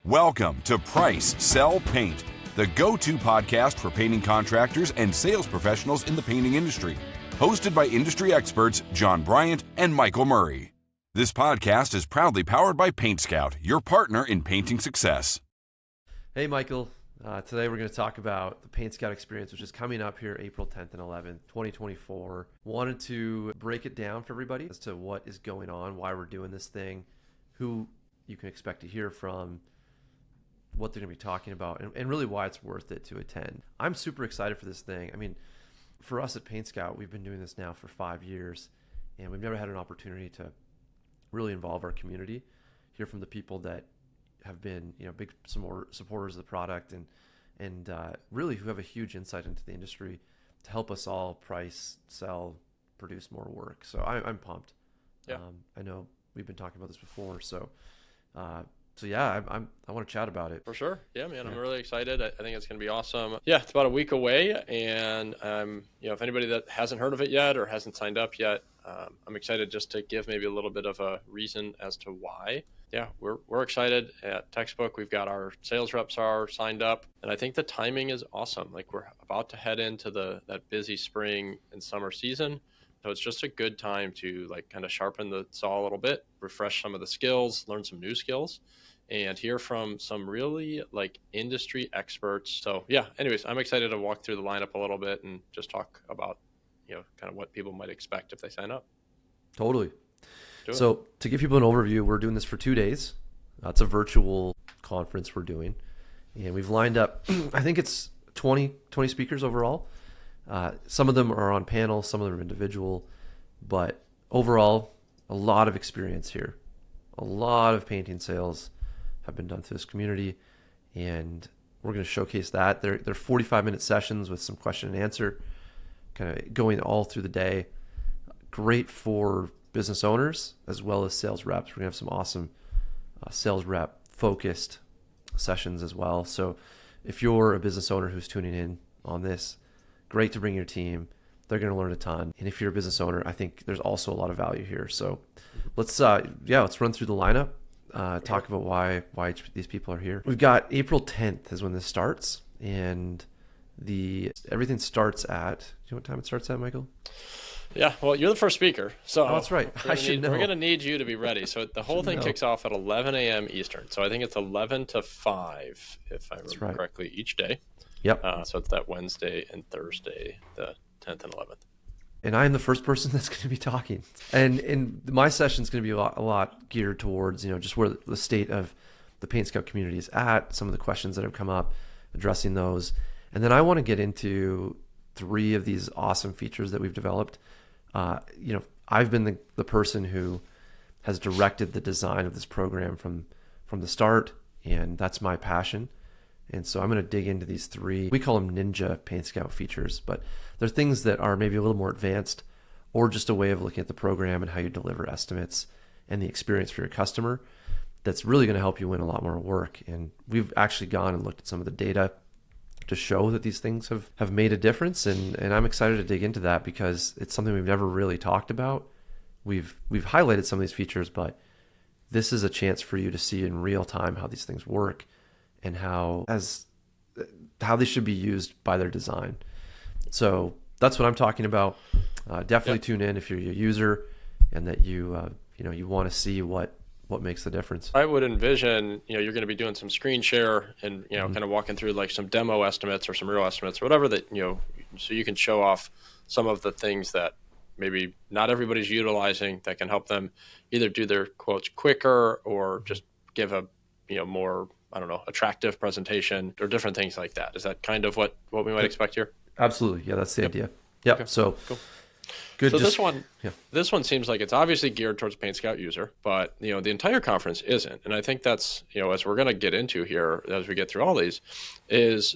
Welcome to Price, Sell, Paint, the go-to podcast for painting contractors and sales professionals in the painting industry. Hosted by industry experts John Bryant and Michael Murray. This podcast is proudly powered by PaintScout, your partner in painting success. Hey, Michael. Today we're going to talk about the PaintScout experience, which is coming up here April 10th and 11th, 2024. Wanted to break it down for everybody as to what is going on, why we're doing this thing, who you can expect to hear from, what they're going to be talking about, and really why it's worth it to attend. I'm super excited for this thing. I mean, for us at PaintScout, we've been doing this now for 5 years, and we've never had an opportunity to really involve our community, hear from the people that have been, big supporters of the product and really who have a huge insight into the industry to help us all price, sell, produce more work. So I'm pumped. Yeah. I know we've been talking about this before, so yeah, I want to chat about it. For sure. Yeah, man, I'm really excited. I think it's going to be awesome. Yeah, it's about a week away, and if anybody that hasn't heard of it yet or hasn't signed up yet, I'm excited just to give maybe a little bit of a reason as to why. Yeah, we're excited. At Textbook, we've got our sales reps are signed up, and I think the timing is awesome. Like, we're about to head into that busy spring and summer season. So it's just a good time to kind of sharpen the saw a little bit, refresh some of the skills, learn some new skills, and hear from some really industry experts. So yeah, anyways, I'm excited to walk through the lineup a little bit and just talk about, kind of what people might expect if they sign up. Totally. So to give people an overview, we're doing this for 2 days. It's a virtual conference we're doing, and we've lined up, I think it's 20 speakers overall. Some of them are on panel, some of them are individual, but overall, a lot of experience here. A lot of painting sales have been done through this community, and we're going to showcase that. They're 45-minute sessions with some question and answer, kind of going all through the day. Great for business owners as well as sales reps. We're going to have some awesome sales rep focused sessions as well. So if you're a business owner who's tuning in on this, great to bring your team. They're going to learn a ton. And if you're a business owner, I think there's also a lot of value here. So let's run through the lineup, talk about why these people are here. We've got April 10th is when this starts, and everything starts at, do you know what time it starts at, Michael? Yeah, well, you're the first speaker, so that's right. We're going to need you to be ready. So the whole thing kicks off at 11 a.m. Eastern. So I think it's 11 to 5, if I remember correctly, each day. Yep. So it's that Wednesday and Thursday, the 10th and 11th. And I'm the first person that's going to be talking. And my session is going to be a lot geared towards, just where the state of the PaintScout community is at, some of the questions that have come up, addressing those. And then I want to get into 3 of these awesome features that we've developed. I've been the person who has directed the design of this program from the start, and that's my passion. And so I'm going to dig into these 3, we call them Ninja PaintScout features, but they're things that are maybe a little more advanced, or just a way of looking at the program and how you deliver estimates and the experience for your customer that's really going to help you win a lot more work. And we've actually gone and looked at some of the data to show that these things have made a difference. And I'm excited to dig into that because it's something we've never really talked about. We've highlighted some of these features, but this is a chance for you to see in real time how these things work and how they should be used by their design. So that's what I'm talking about. Definitely tune in if you're a user and that you want to see what makes the difference. I would envision, you're going to be doing some screen share and, kind of walking through some demo estimates or some real estimates or whatever that, so you can show off some of the things that maybe not everybody's utilizing that can help them either do their quotes quicker or just give a, more, attractive presentation or different things like that. Is that kind of what we might expect here? Absolutely. Yeah, that's the idea. Yep. Okay. So cool. Good. So this one seems like it's obviously geared towards PaintScout user, but the entire conference isn't. And I think that's, as we're going to get into here as we get through all these, is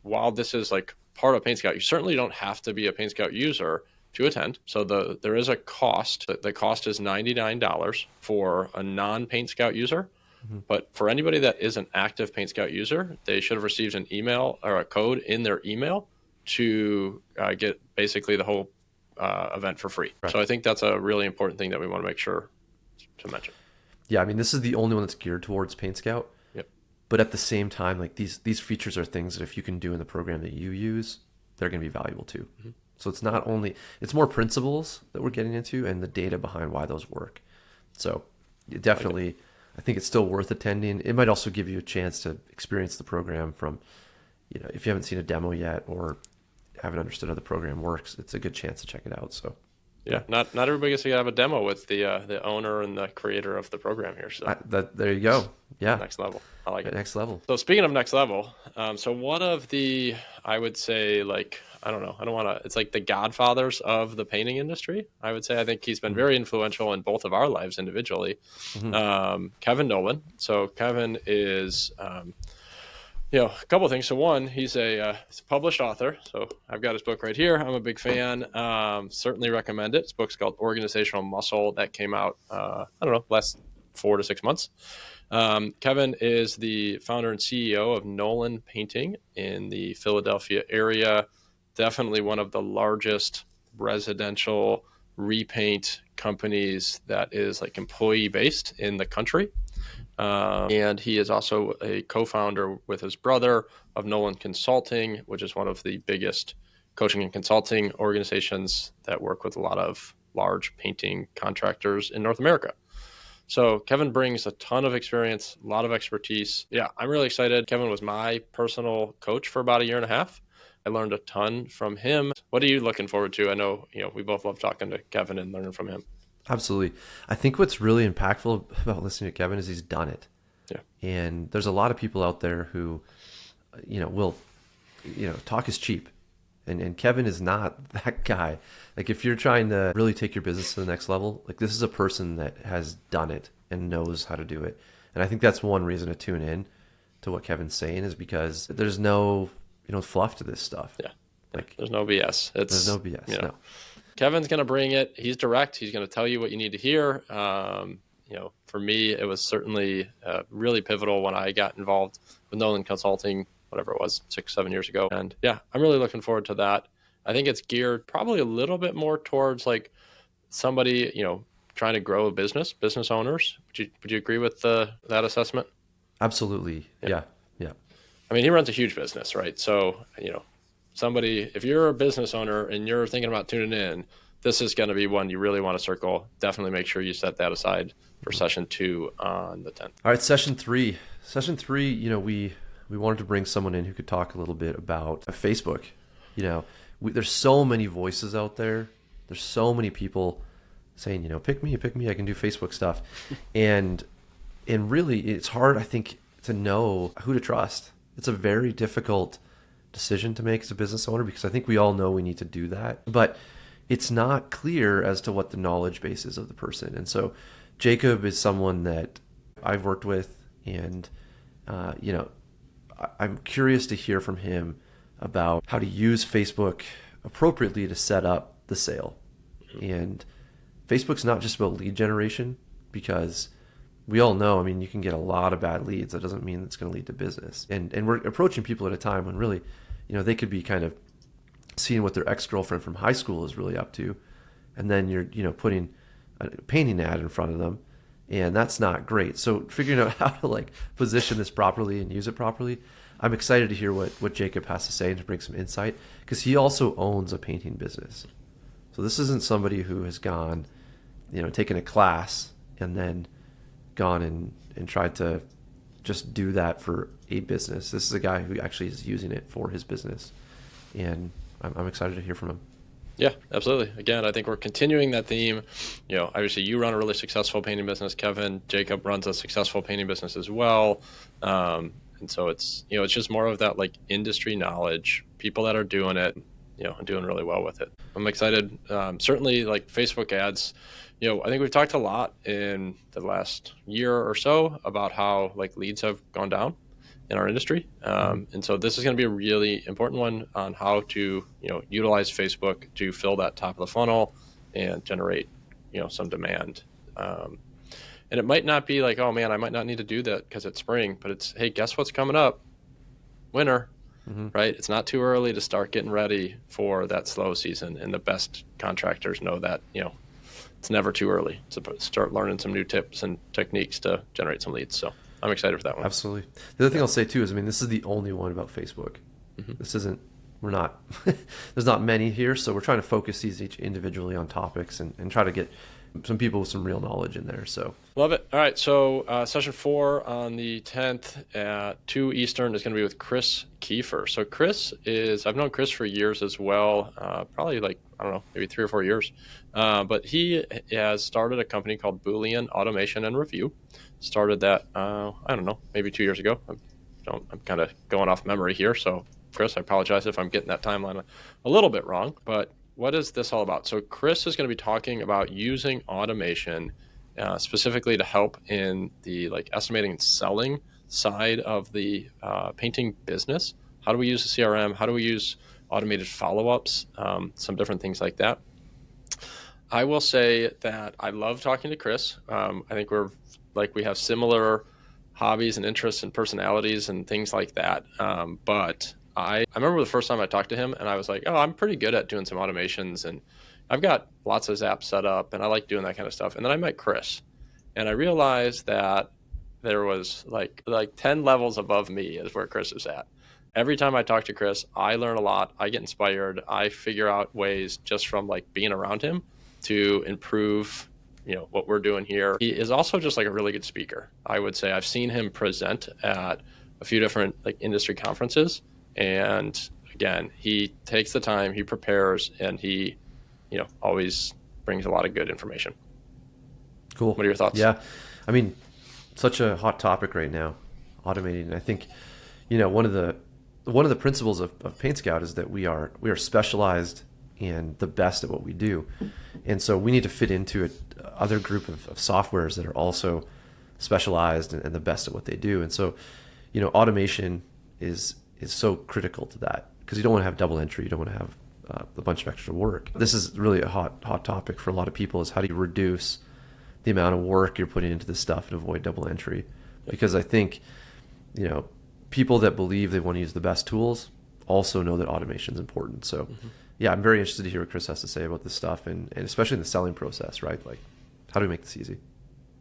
while this is part of PaintScout, you certainly don't have to be a PaintScout user to attend. So there is a cost. The cost is $99 for a non-PaintScout user. Mm-hmm. But for anybody that is an active PaintScout user, they should have received an email or a code in their email to get basically the whole event for free. Right. So I think that's a really important thing that we want to make sure to mention. Yeah, I mean, this is the only one that's geared towards PaintScout. Yep. But at the same time, like these features are things that if you can do in the program that you use, they're going to be valuable too. So it's not only, it's more principles that we're getting into and the data behind why those work. So definitely, I think it's still worth attending. It might also give you a chance to experience the program from, if you haven't seen a demo yet or haven't understood how the program works, it's a good chance to check it out. So yeah, not everybody gets to have a demo with the owner and the creator of the program here. So there you go. Yeah, next level. I like it. Next level. So speaking of next level, so one of the, I would say, like, I don't know, I don't want to, it's like the godfathers of the painting industry. I would say, I think he's been very influential in both of our lives individually. Kevin Nolan. So Kevin is, a couple of things. So one, he's a published author. So I've got his book right here. I'm a big fan. Certainly recommend it. His book's called Organizational Muscle. That came out, last 4 to 6 months. Kevin is the founder and CEO of Nolan Painting in the Philadelphia area. Definitely one of the largest residential repaint companies that is like employee based in the country. And he is also a co-founder with his brother of Nolan Consulting, which is one of the biggest coaching and consulting organizations that work with a lot of large painting contractors in North America. So Kevin brings a ton of experience, a lot of expertise. Yeah, I'm really excited. Kevin was my personal coach for about 1.5 years. I learned a ton from him. What are you looking forward to? I know, we both love talking to Kevin and learning from him. Absolutely. I think what's really impactful about listening to Kevin is he's done it. Yeah. And there's a lot of people out there who, will, talk is cheap. And Kevin is not that guy. Like if you're trying to really take your business to the next level, like this is a person that has done it and knows how to do it. And I think that's one reason to tune in to what Kevin's saying is because there's no, fluff to this stuff. Yeah. Like there's no BS. There's no BS. No. Kevin's going to bring it. He's direct. He's going to tell you what you need to hear. For me, it was certainly really pivotal when I got involved with Nolan Consulting, whatever it was, 6-7 years ago. And yeah, I'm really looking forward to that. I think it's geared probably a little bit more towards like somebody, trying to grow a business owners. Would you agree with that assessment? Absolutely. Yeah. I mean, he runs a huge business, right? So, somebody, if you're a business owner and you're thinking about tuning in, this is going to be one you really want to circle. Definitely make sure you set that aside for session 2 on the 10th. All right, session 3. Session 3, we wanted to bring someone in who could talk a little bit about Facebook. There's so many voices out there. There's so many people saying, pick me, I can do Facebook stuff. and really, it's hard, I think, to know who to trust. It's a very difficult decision to make as a business owner because I think we all know we need to do that. But it's not clear as to what the knowledge base is of the person. And so Jacob is someone that I've worked with and, I'm curious to hear from him about how to use Facebook appropriately to set up the sale. And Facebook's not just about lead generation because we all know, you can get a lot of bad leads. That doesn't mean it's going to lead to business. And we're approaching people at a time when really, they could be kind of seeing what their ex-girlfriend from high school is really up to. And then you're, putting a painting ad in front of them. And that's not great. So figuring out how to position this properly and use it properly. I'm excited to hear what Jacob has to say and to bring some insight because he also owns a painting business. So this isn't somebody who has gone, taken a class and then gone and tried to just do that for a business. This is a guy who actually is using it for his business. And I'm excited to hear from him. Yeah, absolutely. Again, I think we're continuing that theme. Obviously you run a really successful painting business. Jacob runs a successful painting business as well. And so it's just more of that industry knowledge, people that are doing it, and doing really well with it. I'm excited. Certainly Facebook ads, I think we've talked a lot in the last year or so about how leads have gone down in our industry. And so this is going to be a really important one on how to, utilize Facebook to fill that top of the funnel and generate, some demand. And it might not be oh man, I might not need to do that because it's spring, but it's, hey, guess what's coming up? Winter, right? It's not too early to start getting ready for that slow season. And the best contractors know that, it's never too early to start learning some new tips and techniques to generate some leads. So I'm excited for that one. Absolutely. The other thing I'll say too is, I mean, this is the only one about Facebook. This isn't, we're not, there's not many here. So we're trying to focus these each individually on topics and try to get some people with some real knowledge in there. So love it. All right. So session 4 on the 10th at 2 Eastern is going to be with Chris Kiefer. So Chris is, I've known Chris for years as well, probably like, I don't know, maybe 3 or 4 years. But he has started a company called Boolean Automation and Review. Started that, I don't know, maybe 2 years ago. I'm kind of going off memory here. So Chris, I apologize if I'm getting that timeline a little bit wrong, but what is this all about? So Chris is going to be talking about using automation specifically to help in the like estimating and selling side of the painting business. How do we use the CRM? How do we use automated follow-ups? Some different things like that. I will say that I love talking to Chris. I think we have similar hobbies and interests and personalities and things like that. But I remember the first time I talked to him and I was like, oh, I'm pretty good at doing some automations and I've got lots of Zaps set up and I like doing that kind of stuff. And then I met Chris and I realized that there was like 10 levels above me is where Chris is at. Every time I talk to Chris, I learn a lot. I get inspired. I figure out ways just from like being around him to improve, what we're doing here. He is also just like a really good speaker. I would say I've seen him present at a few different like industry conferences. And again, he takes the time, he prepares, and he, always brings a lot of good information. Cool. What are your thoughts? Yeah. I mean, such a hot topic right now, automating. I think, one of the principles of PaintScout is that we are specialized and the best at what we do. And so we need to fit into other group of softwares that are also specialized and the best at what they do. And so, automation is so critical to that because you don't want to have double entry. You don't want to have a bunch of extra work. This is really a hot topic for a lot of people is how do you reduce the amount of work you're putting into this stuff and avoid double entry? Because I think, people that believe they want to use the best tools also know that automation is important. So yeah, I'm very interested to hear what Chris has to say about this stuff and especially in the selling process, right? Like how do we make this easy?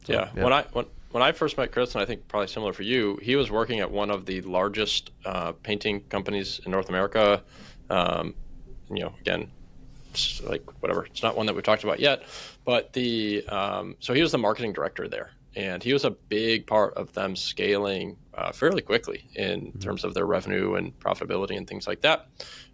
So, yeah. When I first met Chris, and I think probably similar for you, he was working at one of the largest painting companies in North America. Again, like whatever, it's not one that we've talked about yet, but so he was the marketing director there, and he was a big part of them scaling fairly quickly in terms of their revenue and profitability and things like that.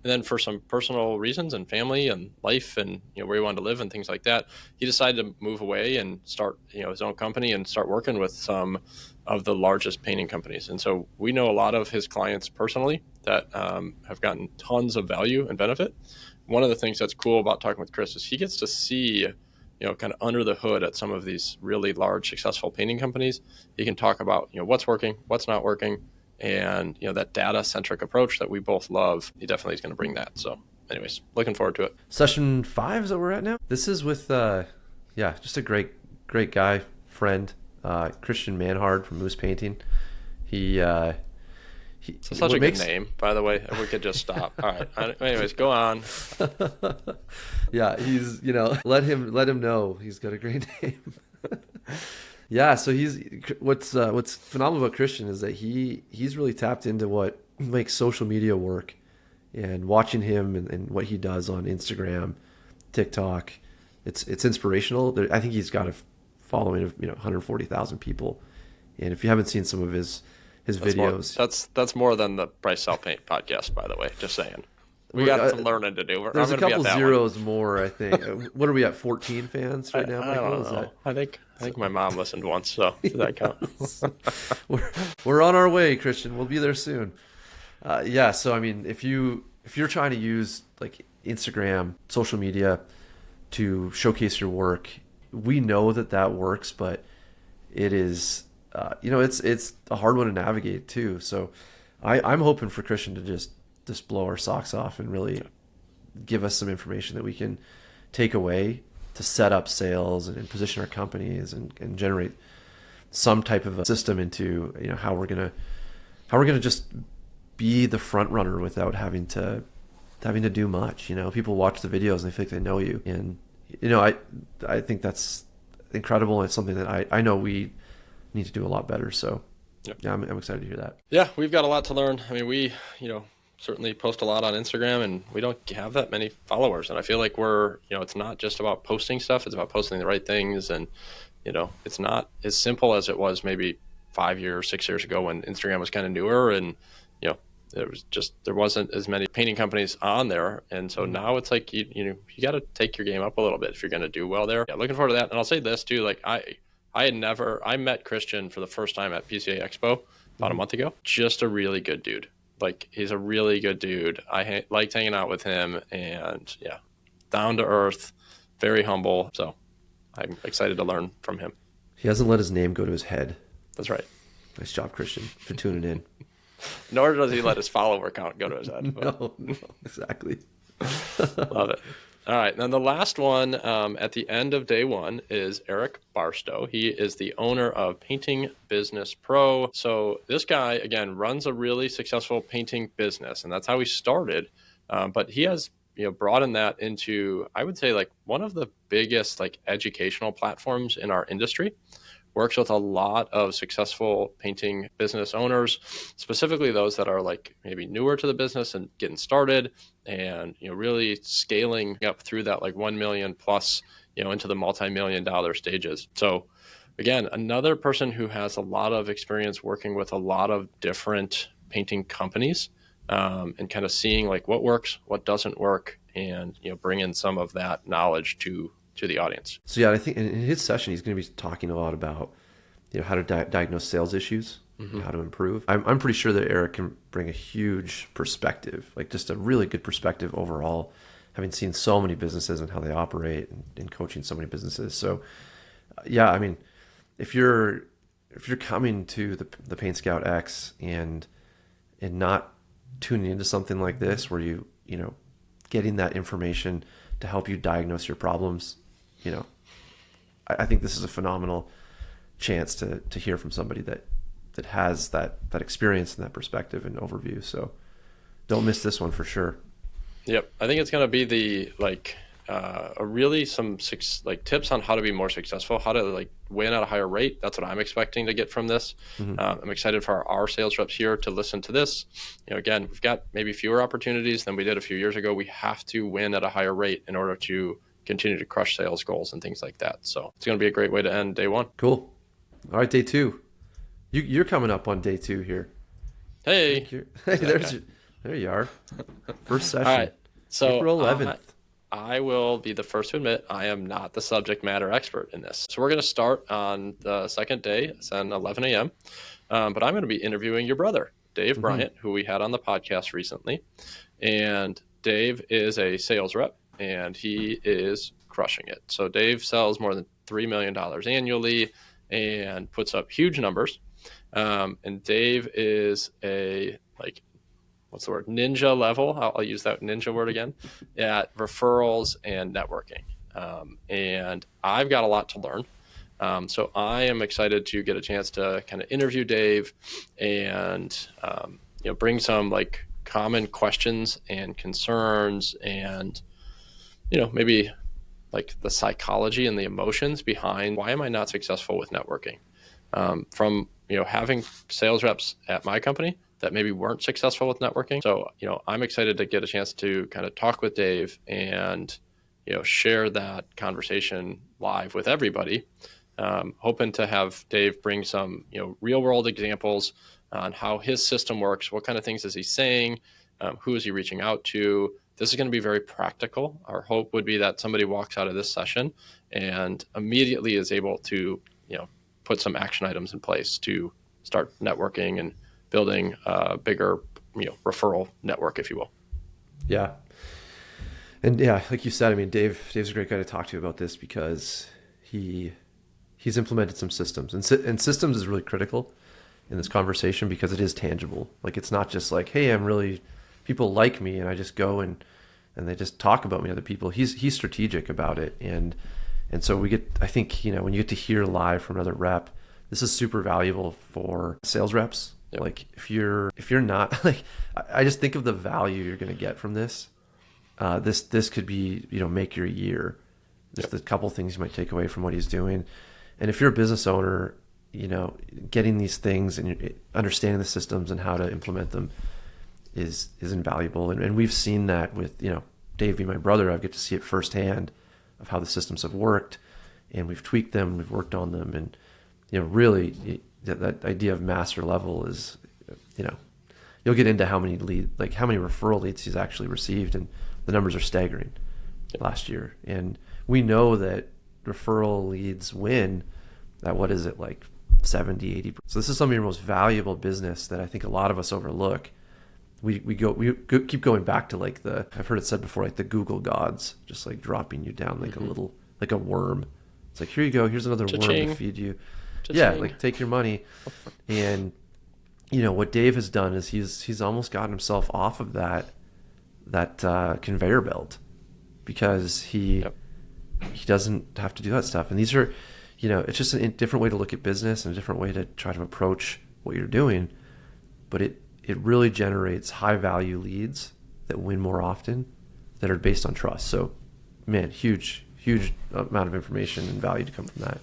And then for some personal reasons and family and life and where he wanted to live and things like that, he decided to move away and start his own company and start working with some of the largest painting companies. And so we know a lot of his clients personally that have gotten tons of value and benefit. One of the things that's cool about talking with Chris is he gets to see kind of under the hood at some of these really large, successful painting companies. He can talk about, what's working, what's not working, and, that data-centric approach that we both love. He definitely is going to bring that. So anyways, looking forward to it. Session 5 is that we're at now? This is with, just a great guy, friend, Christian Manhard from Moose Painting. It's such a good name, by the way. We could just stop. All right. Anyways, go on. Yeah, he's let him know he's got a great name. Yeah, so what's phenomenal about Christian is that he's really tapped into what makes social media work, and watching him and what he does on Instagram, TikTok, it's inspirational. I think he's got a following of 140,000 people, and if you haven't seen some of his videos, that's more than the Price Sell Paint podcast, by the way. Just saying. We got some learning to do. There's a couple zeros more, I think. What are we at? 14 fans right now, Michael? I don't know. I think my mom listened once, so does that count? We're on our way, Christian. We'll be there soon. So I mean, if you're trying to use like Instagram, social media to showcase your work, we know that works, but it is it's a hard one to navigate too. So I'm hoping for Christian to just blow our socks off and really give us some information that we can take away to set up sales and position our companies and generate some type of a system into how we're gonna just be the front runner without having to do much. People watch the videos and they think they know you, and I think that's incredible. It's something that I know we need to do a lot better. So Yeah, I'm excited to hear that. Yeah, we've got a lot to learn. I mean, we, certainly post a lot on Instagram, and we don't have that many followers. And I feel like it's not just about posting stuff. It's about posting the right things. And, it's not as simple as it was maybe 5 years, 6 years ago when Instagram was kind of newer, and, there wasn't as many painting companies on there. And so now it's like, you got to take your game up a little bit if you're going to do well there. Yeah, looking forward to that. And I'll say this too, like I met Christian for the first time at PCA Expo about a month ago. Just a really good dude. Like, he's a really good dude. I liked hanging out with him, and yeah, down to earth, very humble. So I'm excited to learn from him. He hasn't let his name go to his head. That's right. Nice job, Christian, for tuning in. Nor does he let his follower count go to his head. No, exactly. Love it. All right. And then the last one at the end of day one is Eric Barstow. He is the owner of Painting Business Pro. So this guy, again, runs a really successful painting business, and that's how he started. But he has broadened that into, I would say, like one of the biggest like educational platforms in our industry. Works with a lot of successful painting business owners, specifically those that are like maybe newer to the business and getting started, and really scaling up through that like 1 million plus into the multi-million dollar stages. So again, another person who has a lot of experience working with a lot of different painting companies, and kind of seeing like what works, what doesn't work, and bringing some of that knowledge to the audience. So yeah, I think in his session, he's going to be talking a lot about, how to diagnose sales issues, how to improve. I'm pretty sure that Eric can bring a huge perspective, like just a really good perspective overall, having seen so many businesses and how they operate, and coaching so many businesses. So yeah, I mean, if you're coming to the PaintScout X and not tuning into something like this, where getting that information to help you diagnose your problems, I think this is a phenomenal chance to hear from somebody that has that experience and that perspective and overview. So don't miss this one for sure. Yep. I think it's going to be the really some tips on how to be more successful, how to win at a higher rate. That's what I'm expecting to get from this. I'm excited for our sales reps here to listen to this. Again, we've got maybe fewer opportunities than we did a few years ago. We have to win at a higher rate in order to continue to crush sales goals and things like that. So it's going to be a great way to end day one. Cool. All right, day two. You're coming up on day two here. Hey, there you are. First session. All right. So April 11th. I will be the first to admit I am not the subject matter expert in this. So we're going to start on the second day. It's at 11 a.m. But I'm going to be interviewing your brother, Dave Bryant, who we had on the podcast recently. And Dave is a sales rep, and he is crushing it. So Dave sells more than $3 million annually and puts up huge numbers. And Dave is a ninja level. I'll use that ninja word again, at referrals and networking. And I've got a lot to learn. So I am excited to get a chance to kind of interview Dave and, bring some common questions and concerns, and, maybe the psychology and the emotions behind why am I not successful with networking, from, having sales reps at my company that maybe weren't successful with networking. So, I'm excited to get a chance to kind of talk with Dave and, share that conversation live with everybody. Hoping to have Dave bring some, real world examples on how his system works. What kind of things is he saying? Who is he reaching out to? This is going to be very practical. Our hope would be that somebody walks out of this session and immediately is able to, put some action items in place to start networking and building a bigger, referral network, if you will. Yeah. And yeah, like you said, I mean, Dave's a great guy to talk to about this, because he's implemented some systems, and systems is really critical in this conversation, because it is tangible. It's not just hey, people like me, and I just go and they just talk about me to other people. He's strategic about it. And so I think, when you get to hear live from another rep, this is super valuable for sales reps. Yep. If you're not I just think of the value you're going to get from this. This could be, make your year. Just a couple things you might take away from what he's doing. And if you're a business owner, getting these things and understanding the systems and how to implement them is invaluable. And we've seen that with, Dave being my brother. I get to see it firsthand of how the systems have worked, and we've tweaked them, we've worked on them. And, really that idea of master level is, you'll get into how many referral leads he's actually received, and the numbers are staggering last year. And we know that referral leads win at, 70-80%. So this is some of your most valuable business that I think a lot of us overlook. We keep going back to I've heard it said before, the Google gods, just dropping you down like a worm. It's here you go, here's another worm to feed you. Cha-ching. Yeah, take your money. And what Dave has done is he's almost gotten himself off of that conveyor belt, because he doesn't have to do that stuff. And these are, it's just a different way to look at business and a different way to try to approach what you're doing. But it really generates high value leads that win more often, that are based on trust. So, man, huge amount of information and value to come from that.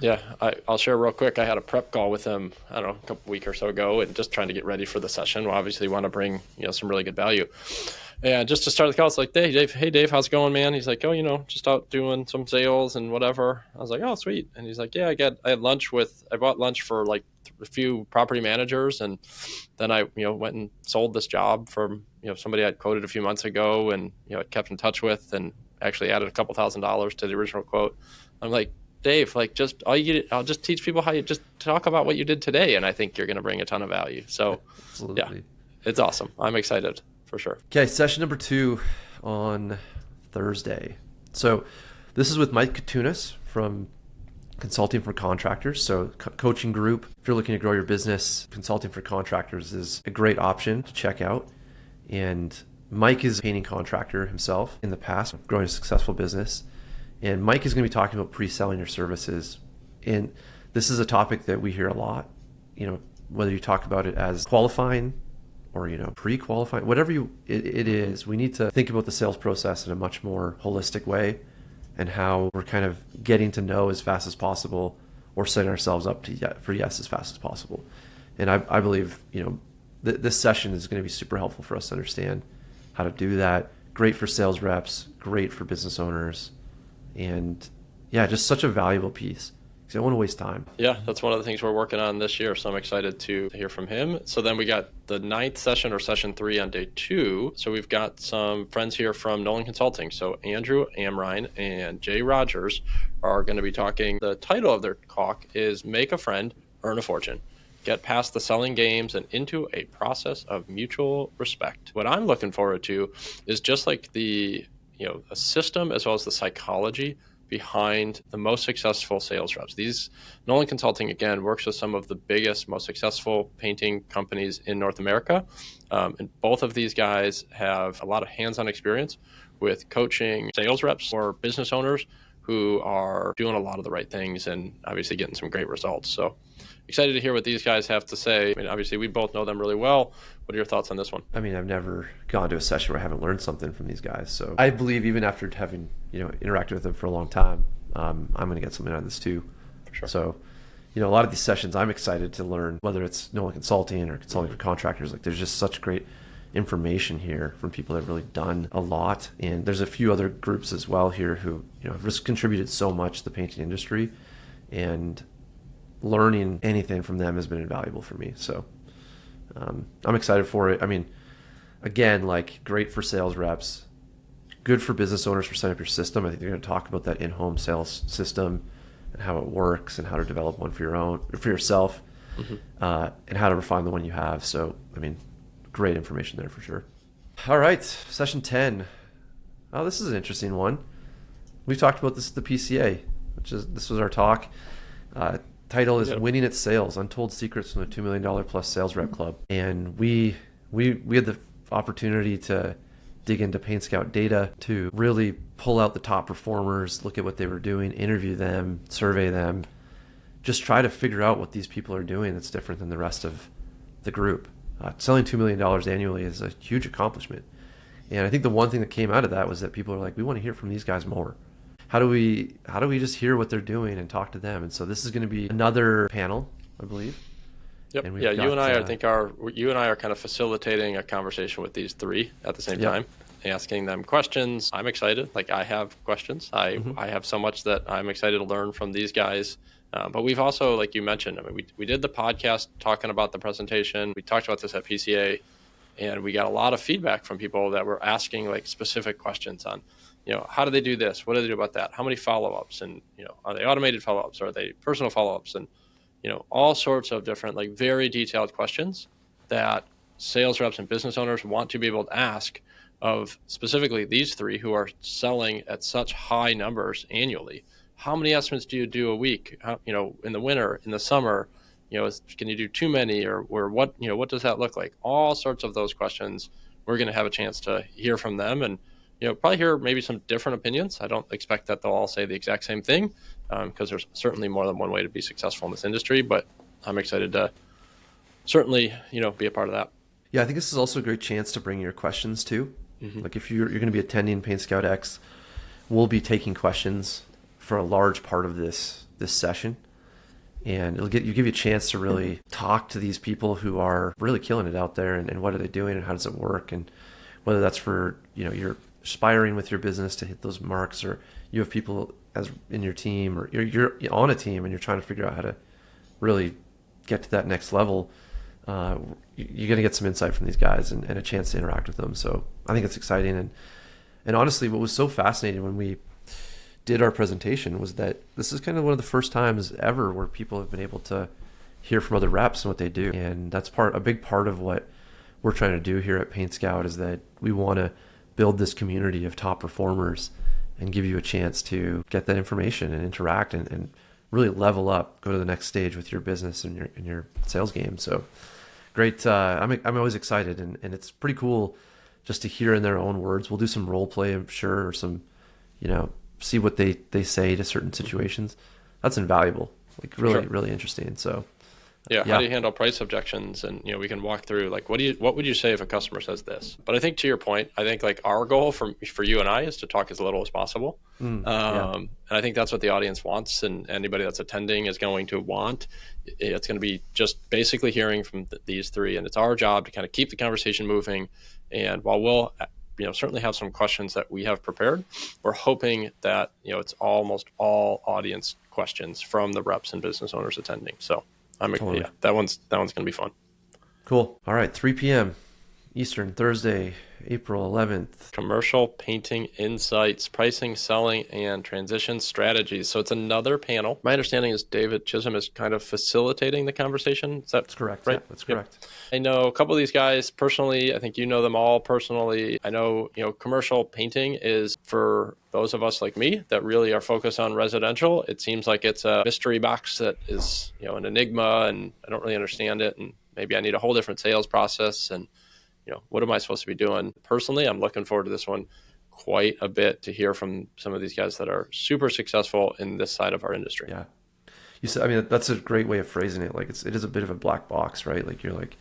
Yeah, I'll share real quick. I had a prep call with him, I don't know, a couple week or so ago, and just trying to get ready for the session. We obviously want to bring, some really good value. And just to start the call, it's hey Dave, how's it going, man? He's like, just out doing some sales and whatever. I was like, oh, sweet. And he's like, yeah, I bought lunch for a few property managers, and then I, went and sold this job from, somebody I'd quoted a few months ago, and, I kept in touch with, and actually added a couple $1,000s to the original quote. I'm like, Dave, I'll just teach people how you just talk about what you did today, and I think you're going to bring a ton of value. So, Absolutely. Yeah, it's awesome. I'm excited for sure. Okay, session number 2 on Thursday. So this is with Mike Katunis from Consulting for Contractors. So coaching group. If you're looking to grow your business, Consulting for Contractors is a great option to check out. And Mike is a painting contractor himself in the past, growing a successful business. And Mike is going to be talking about pre-selling your services. And this is a topic that we hear a lot, whether you talk about it as qualifying or, pre-qualifying, whatever it is, we need to think about the sales process in a much more holistic way, and how we're kind of getting to know as fast as possible, or setting ourselves up for yes as fast as possible. And I believe, this session is going to be super helpful for us to understand how to do that. Great for sales reps, great for business owners. And yeah, just such a valuable piece, because I don't want to waste time. Yeah, that's one of the things we're working on this year, so I'm excited to hear from him. So then we got the 9th session, or session 3 on day 2. So we've got some friends here from Nolan Consulting. So Andrew Amrine and Jay Rogers are going to be talking. The title of their talk is Make a Friend, Earn a Fortune. Get past the selling games and into a process of mutual respect. What I'm looking forward to is just like the system, as well as the psychology behind the most successful sales reps. These Nolan Consulting, again, works with some of the biggest, most successful painting companies in North America. And both of these guys have a lot of hands-on experience with coaching sales reps or business owners who are doing a lot of the right things and obviously getting some great results. So excited to hear what these guys have to say. I mean, obviously, we both know them really well. What are your thoughts on this one? I mean, I've never gone to a session where I haven't learned something from these guys. So I believe even after having, interacted with them for a long time, I'm going to get something out of this too. For sure. So, a lot of these sessions, I'm excited to learn, whether it's Nolan Consulting or Consulting for Contractors. There's just such great information here from people that have really done a lot. And there's a few other groups as well here who, have just contributed so much to the painting industry, and learning anything from them has been invaluable for me. So I'm excited for it. I mean, again, great for sales reps, good for business owners for setting up your system. I think they're going to talk about that in-home sales system and how it works, and how to develop one for yourself, and how to refine the one you have. So, I mean, great information there for sure. All right, session 10. Oh, this is an interesting one. We've talked about this at the PCA, this was our talk. Title is Winning at Sales, Untold Secrets from the $2 Million Plus Sales Rep Club. And we had the opportunity to dig into PaintScout data to really pull out the top performers, look at what they were doing, interview them, survey them, just try to figure out what these people are doing that's different than the rest of the group. Selling $2 million annually is a huge accomplishment. And I think the one thing that came out of that was that people are like, we want to hear from these guys more. how do we just hear what they're doing and talk to them? And so this is going to be another panel, I believe. Yep. And Yeah, you and I, you and I are kind of facilitating a conversation with these three at the same time, asking them questions. I'm excited. Like, I have questions. I have so much that I'm excited to learn from these guys. But we've also, like you mentioned, I mean, we did the podcast talking about the presentation. We talked about this at PCA, and we got a lot of feedback from people that were asking like specific questions on, how do they do this? What do they do about that? How many follow-ups? And, are they automated follow-ups? Are they personal follow-ups? And, all sorts of different, like, very detailed questions that sales reps and business owners want to be able to ask of specifically these three who are selling at such high numbers annually. How many estimates do you do a week? How, in the winter, in the summer, can you do too many, or what, what does that look like? All sorts of those questions. We're going to have a chance to hear from them and, probably hear maybe some different opinions. I don't expect that they'll all say the exact same thing, because there's certainly more than one way to be successful in this industry, but I'm excited to certainly, be a part of that. Yeah, I think this is also a great chance to bring your questions too. Like, if you're going to be attending PaintScout X, we'll be taking questions for a large part of this session. And it'll give you a chance to really talk to these people who are really killing it out there, and what are they doing and how does it work, and whether that's for, you're aspiring with your business to hit those marks, or you have people as in your team, or you're on a team and you're trying to figure out how to really get to that next level. You're going to get some insight from these guys and a chance to interact with them. So I think it's exciting. And honestly, what was so fascinating when we did our presentation was that this is kind of one of the first times ever where people have been able to hear from other reps and what they do. And that's a big part of what we're trying to do here at PaintScout, is that we want to build this community of top performers and give you a chance to get that information and interact and really level up, go to the next stage with your business and your sales game. So great. I'm always excited, and it's pretty cool just to hear in their own words. We'll do some role play, I'm sure, or some, see what they say to certain situations. That's invaluable, like really, really interesting. So yeah, how do you handle price objections? And, we can walk through, like, what would you say if a customer says this? But I think, to your point, I think, like, our goal for you and I is to talk as little as possible. And I think that's what the audience wants, and anybody that's attending is going to want. It's going to be just basically hearing from these three, and it's our job to kind of keep the conversation moving. And while we'll certainly have some questions that we have prepared, we're hoping that it's almost all audience questions from the reps and business owners attending. So that one's going to be fun. Cool. All right, 3 p.m. Eastern, Thursday, April 11th. Commercial painting insights, pricing, selling, and transition strategies. So it's another panel. My understanding is David Chisholm is kind of facilitating the conversation. That's correct, right? Yeah, that's correct. Yep. I know a couple of these guys personally. I think you know them all personally. I know, commercial painting is for those of us like me that really are focused on residential. It seems like it's a mystery box that is, an enigma, and I don't really understand it. And maybe I need a whole different sales process. And, what am I supposed to be doing? Personally, I'm looking forward to this one quite a bit, to hear from some of these guys that are super successful in this side of our industry. Yeah. You said, that's a great way of phrasing it. Like, it is a bit of a black box, right? Like, you're like,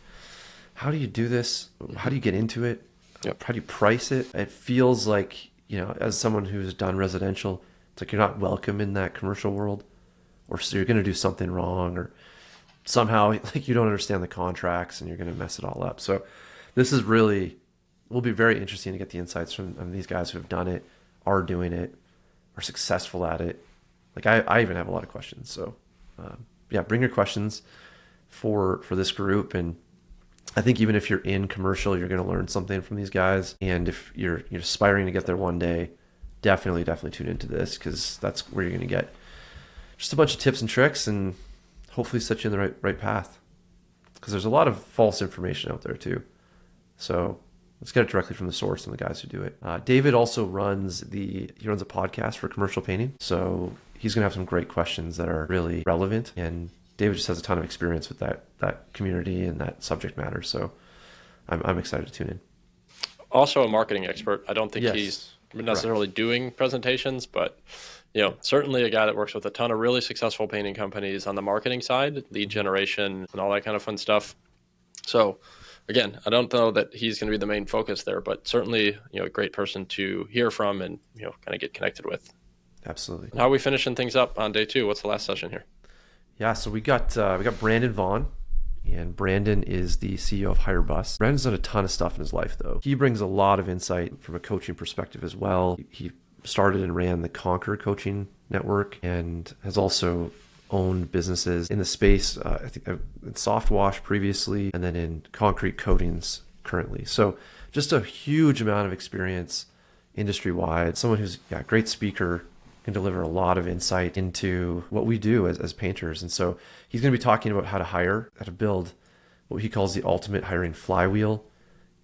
how do you do this? How do you get into it? Yep. How do you price it? It feels like, as someone who's done residential, it's like you're not welcome in that commercial world, or so you're going to do something wrong, or somehow, like, you don't understand the contracts and you're going to mess it all up. So this will be very interesting to get the insights from these guys who have done it, are doing it, are successful at it. Like, I even have a lot of questions. So bring your questions for this group. And I think even if you're in commercial, you're going to learn something from these guys. And if you're aspiring to get there one day, definitely tune into this, because that's where you're going to get just a bunch of tips and tricks, and hopefully set you in the right path. Because there's a lot of false information out there too. So let's get it directly from the source and the guys who do it. David also runs a podcast for commercial painting. So he's going to have some great questions that are really relevant. And David just has a ton of experience with that community and that subject matter. So I'm excited to tune in. Also a marketing expert. I don't think he's necessarily doing presentations, but certainly a guy that works with a ton of really successful painting companies on the marketing side, lead generation, and all that kind of fun stuff. So again, I don't know that he's going to be the main focus there, but certainly, a great person to hear from and, kind of get connected with. Absolutely. How are we finishing things up on day 2? What's the last session here? Yeah, so we got Brandon Vaughn, and Brandon is the CEO of HireBus. Brandon's done a ton of stuff in his life, though. He brings a lot of insight from a coaching perspective as well. He started and ran the Conquer Coaching Network and has also owned businesses in the space, I think in soft wash previously, and then in concrete coatings currently. So just a huge amount of experience industry-wide. Someone who's a great speaker, can deliver a lot of insight into what we do as painters. And so he's going to be talking about how to hire, how to build what he calls the ultimate hiring flywheel.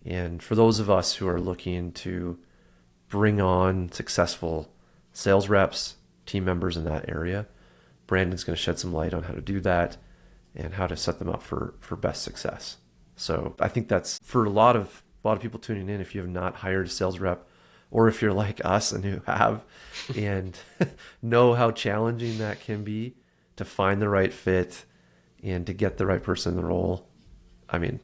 And for those of us who are looking to bring on successful sales reps, team members in that area, Brandon's going to shed some light on how to do that and how to set them up for best success. So I think that's for a lot of people tuning in. If you have not hired a sales rep, or if you're like us and who have and know how challenging that can be to find the right fit and to get the right person in the role, I mean,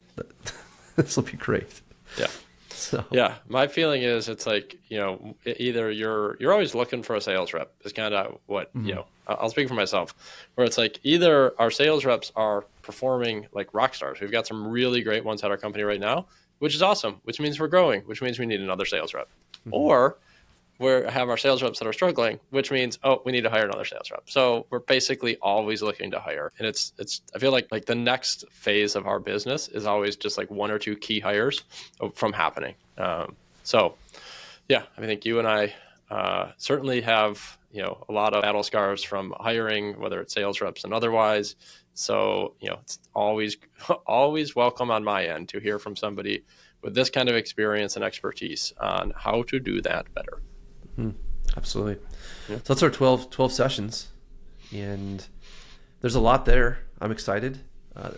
this will be great. Yeah. So yeah, my feeling is it's like, either you're always looking for a sales rep is kind of what, I'll speak for myself, where it's like either our sales reps are performing like rock stars. We've got some really great ones at our company right now, which is awesome, which means we're growing, which means we need another sales rep. Or we have our sales reps that are struggling, which means, we need to hire another sales rep. So we're basically always looking to hire. And it's I feel like the next phase of our business is always just like 1 or 2 key hires from happening. So yeah, I think you and I certainly have, a lot of battle scars from hiring, whether it's sales reps and otherwise. So, it's always welcome on my end to hear from somebody with this kind of experience and expertise on how to do that better. Absolutely. Yeah. So that's our 12 sessions, and there's a lot there. I'm excited.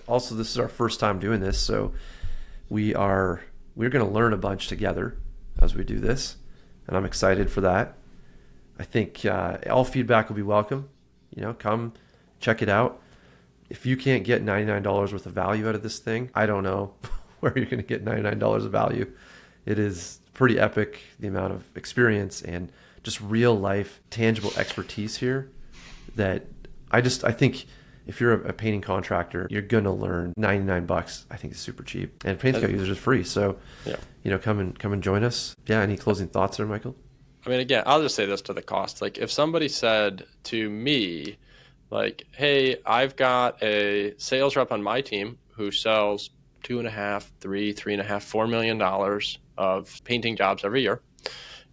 Also, this is our first time doing this, so we're going to learn a bunch together as we do this, and I'm excited for that. I think all feedback will be welcome. Come check it out. If you can't get $99 worth of value out of this thing, I don't know where you're going to get $99 of value. It is pretty epic, the amount of experience and just real life, tangible expertise here that I think if you're a painting contractor, you're going to learn. $99, I think, is super cheap. And PaintScout users is free. So, come and join us. Yeah, any closing thoughts there, Michael? I mean, again, I'll just say this to the cost. Like if somebody said to me, like, hey, I've got a sales rep on my team who sells $2.5, $3.5, $4 million of painting jobs every year,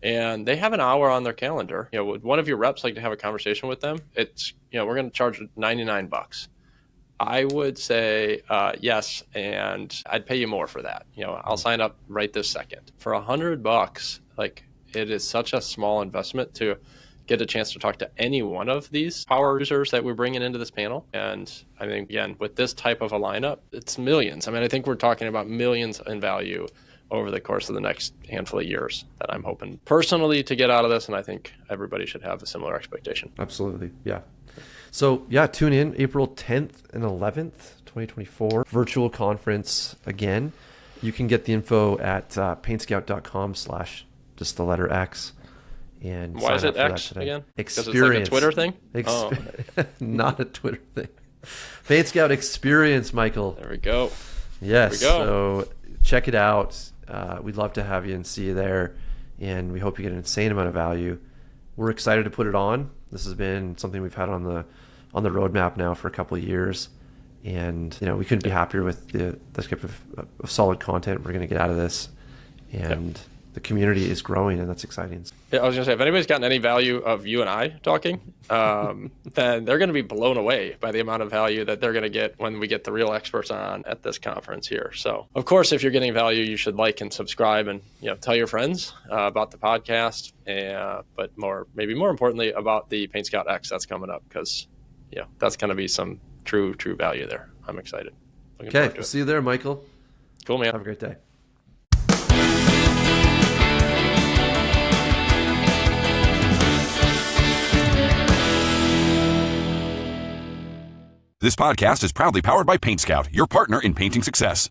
and they have an hour on their calendar. Would one of your reps like to have a conversation with them? It's, we're going to charge $99. I would say yes, and I'd pay you more for that. I'll sign up right this second. For $100, like it is such a small investment to get a chance to talk to any one of these power users that we're bringing into this panel. And I think, again, with this type of a lineup, it's millions. I mean, I think we're talking about millions in value over the course of the next handful of years that I'm hoping personally to get out of this. And I think everybody should have a similar expectation. Absolutely. Yeah. So tune in April 10th and 11th, 2024, virtual conference again. You can get the info at paintscout.com/ just the letter X. And why is it X again? Experience. Because it's like a Twitter thing? Not a Twitter thing. PaintScout Experience, Michael. There we go. Yes. So check it out. We'd love to have you and see you there. And we hope you get an insane amount of value. We're excited to put it on. This has been something we've had on the roadmap now for a couple of years. And we couldn't be happier with the type of solid content we're going to get out of this. And the community is growing, and that's exciting. Yeah, I was going to say, if anybody's gotten any value of you and I talking, then they're going to be blown away by the amount of value that they're going to get when we get the real experts on at this conference here. So, of course, if you're getting value, you should like and subscribe and tell your friends about the podcast, but maybe more importantly, about the PaintScout X that's coming up, because that's going to be some true value there. I'm excited. Okay, we'll see you there, Michael. Cool, man. Have a great day. This podcast is proudly powered by PaintScout, your partner in painting success.